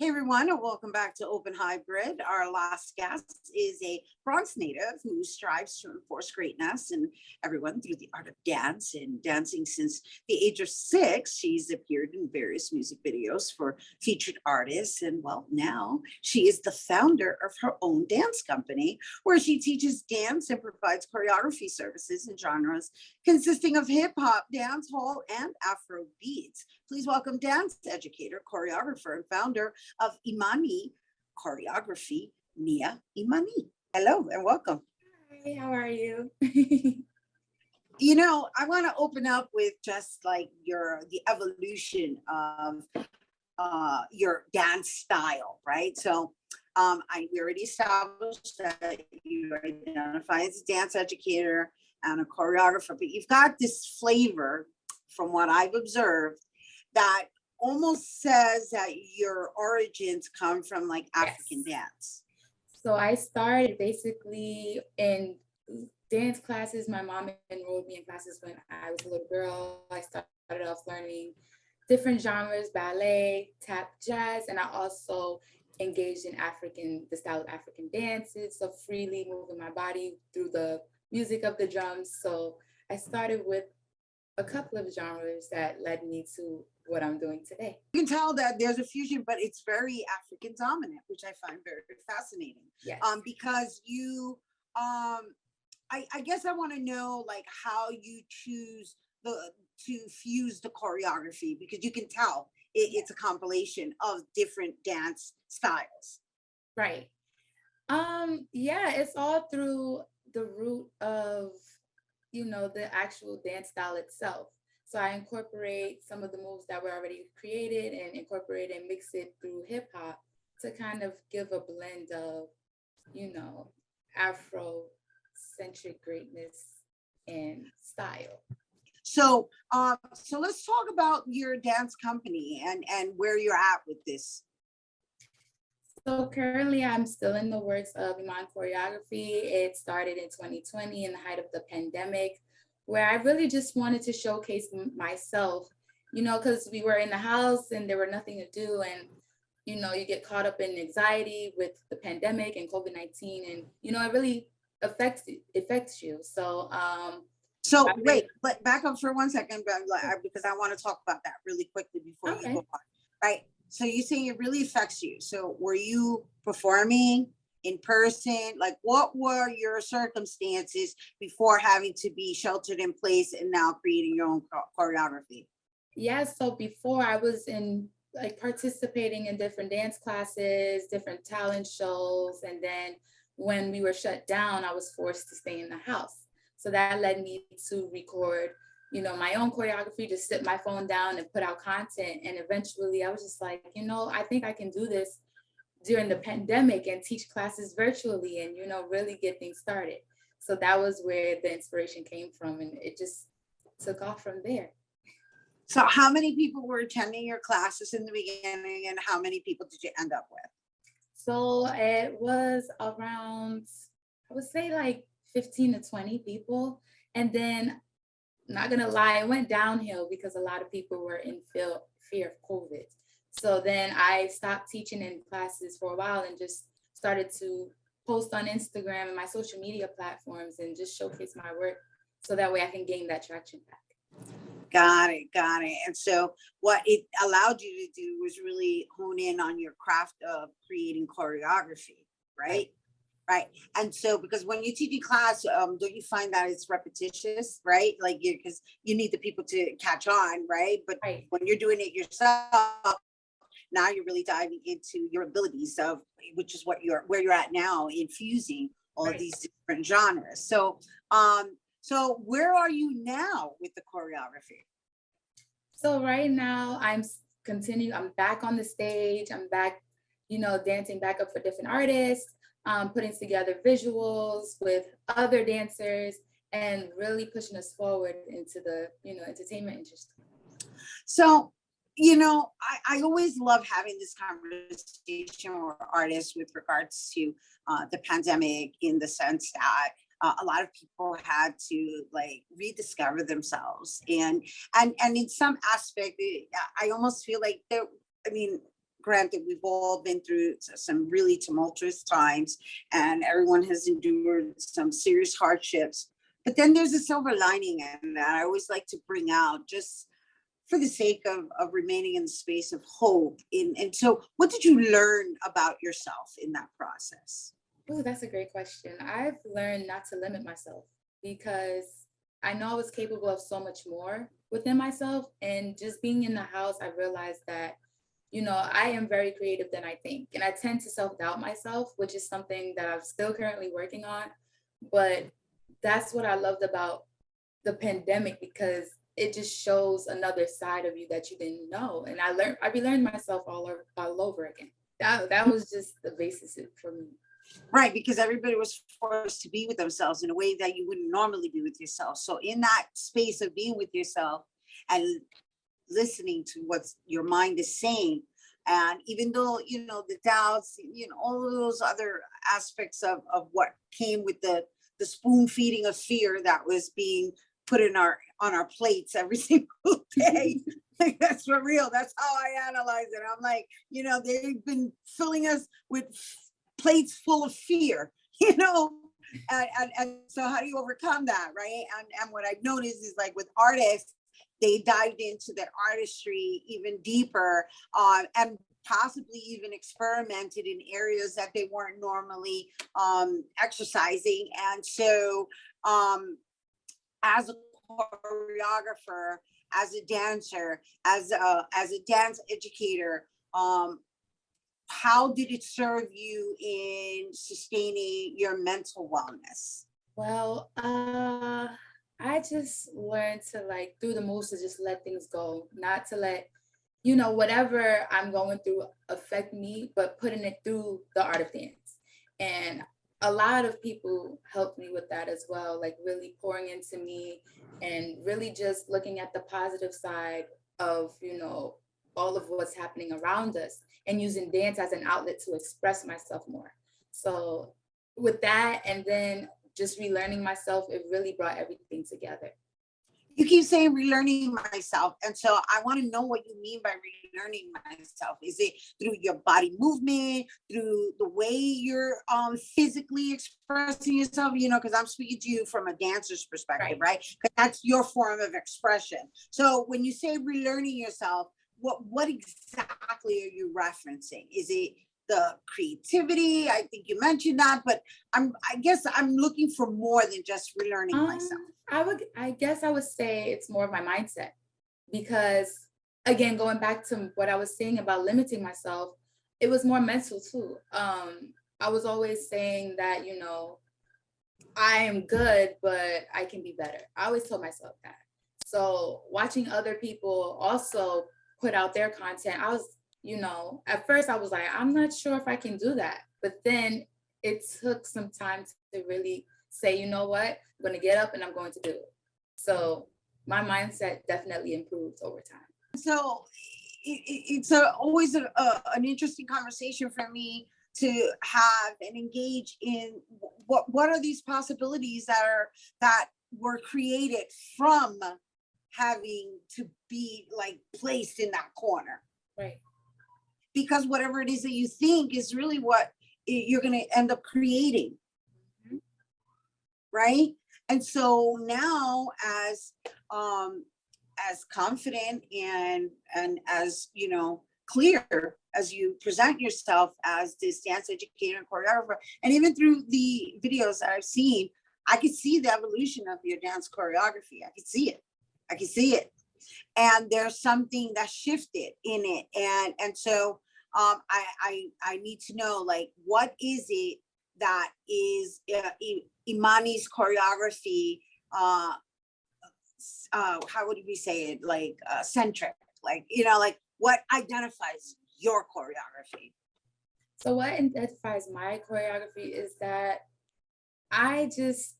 Hey everyone, and welcome back to Open Hybrid. Our last guest is a Bronx native who strives to enforce greatness in everyone through the art of dance and dancing since the age of 6. She's appeared in various music videos for featured artists, and well, now she is the founder of her own dance company where she teaches dance and provides choreography services in genres consisting of hip hop, dance hall, and Afro beats. Please welcome dance educator, choreographer, and founder of Imanii Choreography, Niaa Imanii. Hello and welcome. Hi, how are you? You know, I want to open up with just like the evolution of your dance style, right? So we already established that you identify as a dance educator and a choreographer, but you've got this flavor from what I've observed that almost says that your origins come from like African dance. So I started basically in dance classes. My mom enrolled me in classes when I was a little girl. I started off learning different genres, ballet, tap, jazz, and I also engaged in the style of African dances, so freely moving my body through the music of the drums. So I started with a couple of genres that led me to what I'm doing today. You can tell that there's a fusion, but it's very African dominant, which I find very fascinating. Yes. Because you, I guess I want to know like how you choose to fuse the choreography, because you can tell it's a compilation of different dance styles. Right. Yeah, it's all through the root of the actual dance style itself. So I incorporate some of the moves that were already created and incorporate and mix it through hip hop to kind of give a blend of, Afro-centric greatness and style. So, so let's talk about your dance company and where you're at with this. So currently I'm still in the works of Imanii Choreography. It started in 2020 in the height of the pandemic, where I really just wanted to showcase myself, because we were in the house and there were nothing to do. And, you get caught up in anxiety with the pandemic and COVID-19 and, it really affects you. So, Wait, but back up for 1 second, because I want to talk about that really quickly before you go on, right? So you saying it really affects you. So were you performing in person? Like what were your circumstances before having to be sheltered in place and now creating your own choreography? Yeah, so before I was participating in different dance classes, different talent shows. And then when we were shut down, I was forced to stay in the house. So that led me to record my own choreography, just sit my phone down and put out content. And eventually I was just like, I think I can do this during the pandemic and teach classes virtually and, really get things started. So that was where the inspiration came from. And it just took off from there. So how many people were attending your classes in the beginning and how many people did you end up with? So it was around, I would say like 15 to 20 people. And then not gonna lie, it went downhill because a lot of people were in fear of COVID. So then I stopped teaching in classes for a while and just started to post on Instagram and my social media platforms and just showcase my work so that way I can gain that traction back. Got it. And so what it allowed you to do was really hone in on your craft of creating choreography, right? Right. And so, because when you teach in class, don't you find that it's repetitious, right? Like because you need the people to catch on, right? But when you're doing it yourself, now you're really diving into your abilities of which is where you're at now, infusing all of these different genres. So, so where are you now with the choreography? So right now I'm back on the stage. I'm back, dancing back up for different artists. Putting together visuals with other dancers and really pushing us forward into the, entertainment industry. So, I always love having this conversation with artists with regards to the pandemic, in the sense that a lot of people had to like rediscover themselves, and in some aspect, I almost feel like granted, we've all been through some really tumultuous times, and everyone has endured some serious hardships. But then there's a silver lining, and that I always like to bring out, just for the sake of remaining in the space of hope. And so, what did you learn about yourself in that process? Oh, that's a great question. I've learned not to limit myself because I know I was capable of so much more within myself. And just being in the house, I realized that, I am very creative than I think. And I tend to self-doubt myself, which is something that I'm still currently working on. But that's what I loved about the pandemic, because it just shows another side of you that you didn't know. And I relearned myself all over again. That was just the basis for me. Right, because everybody was forced to be with themselves in a way that you wouldn't normally be with yourself. So in that space of being with yourself and listening to what your mind is saying, and even though the doubts, all of those other aspects of what came with the spoon feeding of fear that was being put on our plates every single day. Like, that's for real. That's how I analyze it. I'm like, they've been filling us with plates full of fear, and so how do you overcome that, right? And what I've noticed is, like, with artists, they dived into their artistry even deeper, and possibly even experimented in areas that they weren't normally exercising. And so as a choreographer, as a dancer, as a dance educator, how did it serve you in sustaining your mental wellness? Well, I just learned to, like, through the moves, to just let things go, not to let, whatever I'm going through affect me, but putting it through the art of dance. And a lot of people helped me with that as well, like really pouring into me and really just looking at the positive side of, all of what's happening around us, and using dance as an outlet to express myself more. So with that, and then just relearning myself, it really brought everything together. You keep saying relearning myself, and so I want to know what you mean by relearning myself. Is it through your body movement, through the way you're physically expressing yourself? Because I'm speaking to you from a dancer's perspective, right? Because that's your form of expression. So when you say relearning yourself, what exactly are you referencing? Is it the creativity? I think you mentioned that, but I guess I'm looking for more than just relearning myself. I guess I would say it's more of my mindset, because, again, going back to what I was saying about limiting myself, it was more mental too. I was always saying that, I am good, but I can be better. I always told myself that. So watching other people also put out their content, I was, at first I was like, I'm not sure if I can do that. But then it took some time to really say, you know what, I'm going to get up and I'm going to do it. So my mindset definitely improved over time. So it's always an interesting conversation for me to have and engage in what are these possibilities that were created from having to be, like, placed in that corner. Right. Because whatever it is that you think is really what you're going to end up creating. Mm-hmm. Right. And so now, as confident and as clear as you present yourself as this dance educator and choreographer, and even through the videos that I've seen, I could see the evolution of your dance choreography. I could see it. And there's something that shifted in it. And so I need to know, like, what is it that is Imanii's choreography, how would we say it, like centric, like, like, what identifies your choreography? So what identifies my choreography is that I just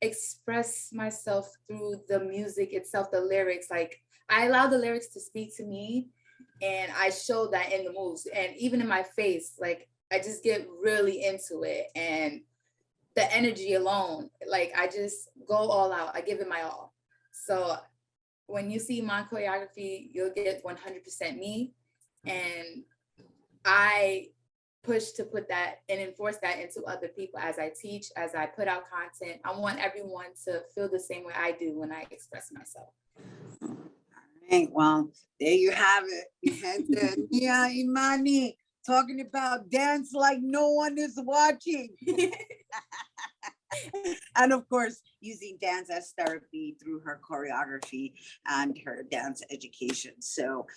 express myself through the music itself, the lyrics. Like, I allow the lyrics to speak to me, and I show that in the moves and even in my face. Like, I just get really into it, and the energy alone, like, I just go all out. I give it my all. So when you see my choreography, you'll get 100% me. And I push to put that and enforce that into other people as I teach, as I put out content. I want everyone to feel the same way I do when I express myself. All right, well, there you have it. You had the Niaa Imanii talking about dance like no one is watching. And of course, using dance as therapy through her choreography and her dance education. So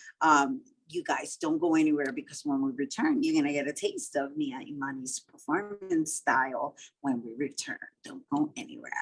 you guys don't go anywhere, because when we return, you're going to get a taste of Niaa Imanii's performance style when we return. Don't go anywhere.